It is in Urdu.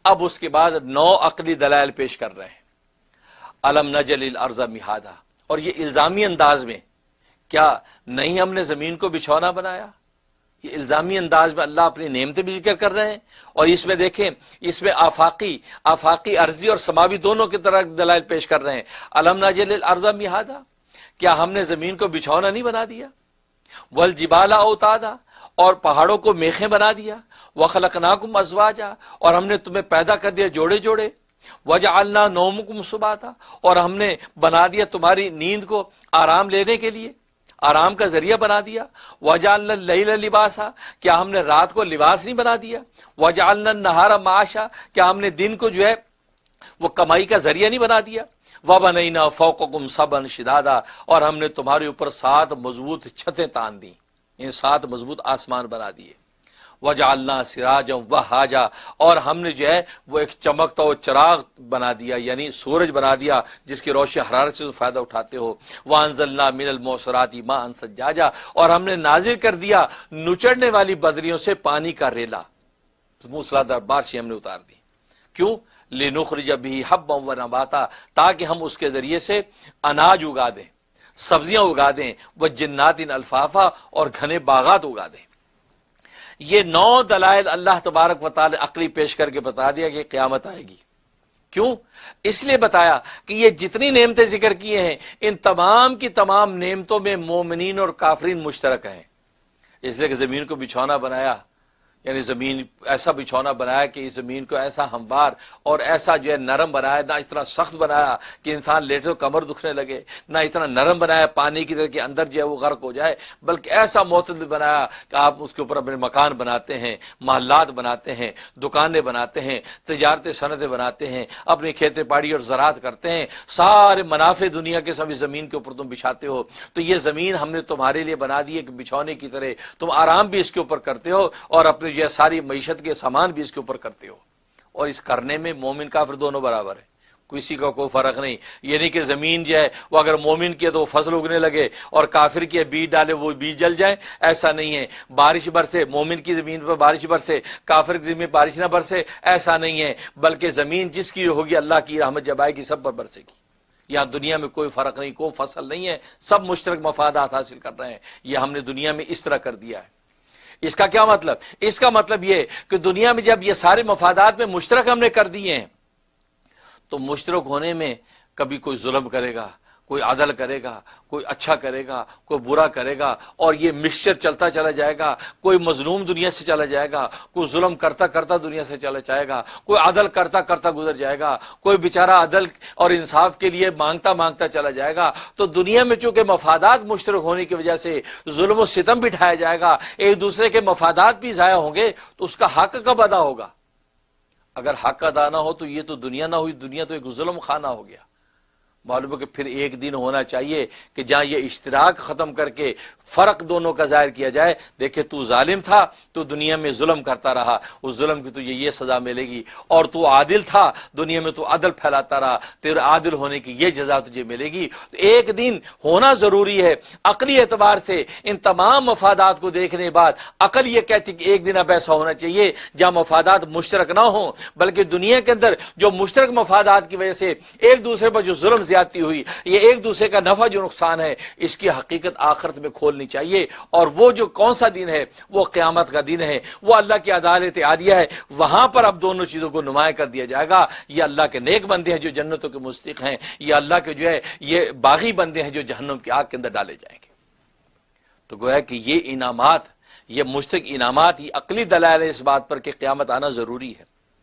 اب اس کے بعد 9 عقلی دلائل پیش کر رہے ہیں۔ الم نجعل الارض مہادا، اور یہ الزامی انداز میں، کیا نہیں ہم نے زمین کو بچھونا بنایا؟ یہ الزامی انداز میں اللہ اپنی نعمتیں بھی ذکر کر رہے ہیں، اور اس میں دیکھیں اس میں آفاقی ارضی اور سماوی دونوں کی طرح دلائل پیش کر رہے ہیں۔ الم نجعل الارض مہادا، کیا ہم نے زمین کو بچھونا نہیں بنا دیا؟ والجبال اوتادا، اور پہاڑوں کو میخیں بنا دیا۔ وخلقناکم ازواجا، اور ہم نے تمہیں پیدا کر دیا جوڑے جوڑے۔ وجعلنا نومکم سباتا، اور ہم نے بنا دیا تمہاری نیند کو آرام لینے کے لیے، آرام کا ذریعہ بنا دیا۔ وجعلنا اللیل لباسا، کیا ہم نے رات کو لباس نہیں بنا دیا؟ وجعلنا النہار معاشا، کیا ہم نے دن کو جو ہے وہ کمائی کا ذریعہ نہیں بنا دیا؟ وبنینا فوقکم سبعا شدادا، اور ہم نے تمہارے اوپر 7 مضبوط چھتیں تان دیں، ان 7 مضبوط آسمان بنا دیے۔ وجعلنا سراجا وہاجا، اور ہم نے جو ہے وہ ایک چمکتا ہوا چراغ بنا دیا، یعنی سورج بنا دیا جس کی روشنی حرارت سے فائدہ اٹھاتے ہو۔ وانزلنا من المعصرات ماء ثجاجا، اور ہم نے نازل کر دیا نچڑنے والی بدریوں سے پانی کا ریلا، موسلادھار بارشیں ہم نے اتار دی۔ کیوں؟ لنخرج به حبا ونباتا، تاکہ ہم اس کے ذریعے سے اناج اگا دیں، سبزیاں اگا دیں، وجنات الفافا، اور گھنے باغات اگا دیں۔ یہ 9 دلائل اللہ تبارک و تعالی عقلی پیش کر کے بتا دیا کہ قیامت آئے گی۔ کیوں؟ اس لیے بتایا کہ یہ جتنی نعمتیں ذکر کیے ہیں ان تمام کی تمام نعمتوں میں مومنین اور کافرین مشترک ہیں۔ اس لیے کہ زمین کو بچھونا بنایا، یعنی زمین ایسا بچھونا بنایا کہ اس زمین کو ایسا ہموار اور ایسا جو ہے نرم بنایا، نہ اتنا سخت بنایا کہ انسان لیٹے تو کمر دکھنے لگے، نہ اتنا نرم بنایا پانی کی طرح کے اندر جو ہے وہ غرق ہو جائے، بلکہ ایسا معتدل بنایا کہ آپ اس کے اوپر اپنے مکان بناتے ہیں، محلات بناتے ہیں، دکانیں بناتے ہیں، تجارتیں صنعتیں بناتے ہیں، اپنی کھیتی باڑی اور زراعت کرتے ہیں، سارے منافع دنیا کے سب زمین کے اوپر تم بچھاتے ہو۔ تو یہ زمین ہم نے تمہارے لیے بنا دی ہے کہ بچھونے کی طرح تم آرام بھی اس کے اوپر کرتے ہو اور اپنے جو ساری معیشت کے سامان بھی اس کے اوپر کرتے ہو۔ اور اس کرنے میں مومن کافر دونوں برابر ہیں، کسی کا کوئی فرق نہیں۔ یہ نہیں کہ زمین جو ہے وہ اگر مومن کی ہے تو وہ فصل اگنے لگے اور کافر کی ہے بیج ڈالے وہ بیج جل جائے، ایسا نہیں ہے۔ بارش برسے، مومن کی زمین پر بارش برسے، کافر کی زمین پر بارش نہ برسے، ایسا نہیں ہے، بلکہ زمین جس کی ہوگی اللہ کی رحمت جب آئے گی سب پر برسے گی۔ یہاں دنیا میں کوئی فرق نہیں، کوئی فصل نہیں ہے، سب مشترک مفادات حاصل کر رہے ہیں۔ یہ ہم نے دنیا میں اس طرح کر دیا ہے۔ اس کا کیا مطلب؟ اس کا مطلب یہ کہ دنیا میں جب یہ سارے مفادات میں مشترک ہم نے کر دیے ہیں تو مشترک ہونے میں کبھی کوئی ظلم کرے گا، کوئی عدل کرے گا، کوئی اچھا کرے گا، کوئی برا کرے گا، اور یہ مکسچر چلتا چلا جائے گا۔ کوئی مظلوم دنیا سے چلا جائے گا، کوئی ظلم کرتا کرتا دنیا سے چلا جائے گا، کوئی عدل کرتا کرتا گزر جائے گا، کوئی بیچارہ عدل اور انصاف کے لیے مانگتا مانگتا چلا جائے گا۔ تو دنیا میں چونکہ مفادات مشترک ہونے کی وجہ سے ظلم و ستم بٹھایا جائے گا، ایک دوسرے کے مفادات بھی ضائع ہوں گے، تو اس کا حق کب ادا ہوگا؟ اگر حق ادا نہ ہو تو یہ تو دنیا نہ ہوئی، دنیا تو ایک ظلم خانہ ہو گیا۔ معلوم ہے کہ پھر ایک دن ہونا چاہیے کہ جہاں یہ اشتراک ختم کر کے فرق دونوں کا ظاہر کیا جائے۔ دیکھے تو ظالم تھا، تو دنیا میں ظلم کرتا رہا، اس ظلم کی تجھے یہ سزا ملے گی، اور تو عادل تھا، دنیا میں تو عدل پھیلاتا رہا، تیرے عادل ہونے کی یہ جزا تجھے ملے گی۔ تو ایک دن ہونا ضروری ہے۔ عقلی اعتبار سے ان تمام مفادات کو دیکھنے کے بعد عقل یہ کہتی کہ ایک دن اب ایسا ہونا چاہیے جہاں مفادات مشترک نہ ہوں، بلکہ دنیا کے اندر جو مشترک مفادات کی وجہ سے ایک دوسرے پر جو ظلم زیادتی ہوئی، یہ ایک دوسرے کا نفع جو نقصان ہے، اس کی حقیقت آخرت میں کھولنی چاہیے۔ اور وہ جو کون سا دن ہے؟ وہ قیامت کا دن ہے، وہ اللہ کی عدالت عالیہ ہے۔ وہاں پر اب دونوں چیزوں کو نمایاں کر دیا جائے گا۔ یہ اللہ کے نیک بندے ہیں جو جنتوں کے مستحق ہیں، یہ اللہ کے جو ہے یہ باغی بندے ہیں جو جہنم کی آگ کے اندر ڈالے جائیں گے۔ تو گویا کہ یہ انعامات، یہ مشترک انعامات، یہ عقلی دلائل ہے اس بات پر کہ قیامت آنا ضروری ہے۔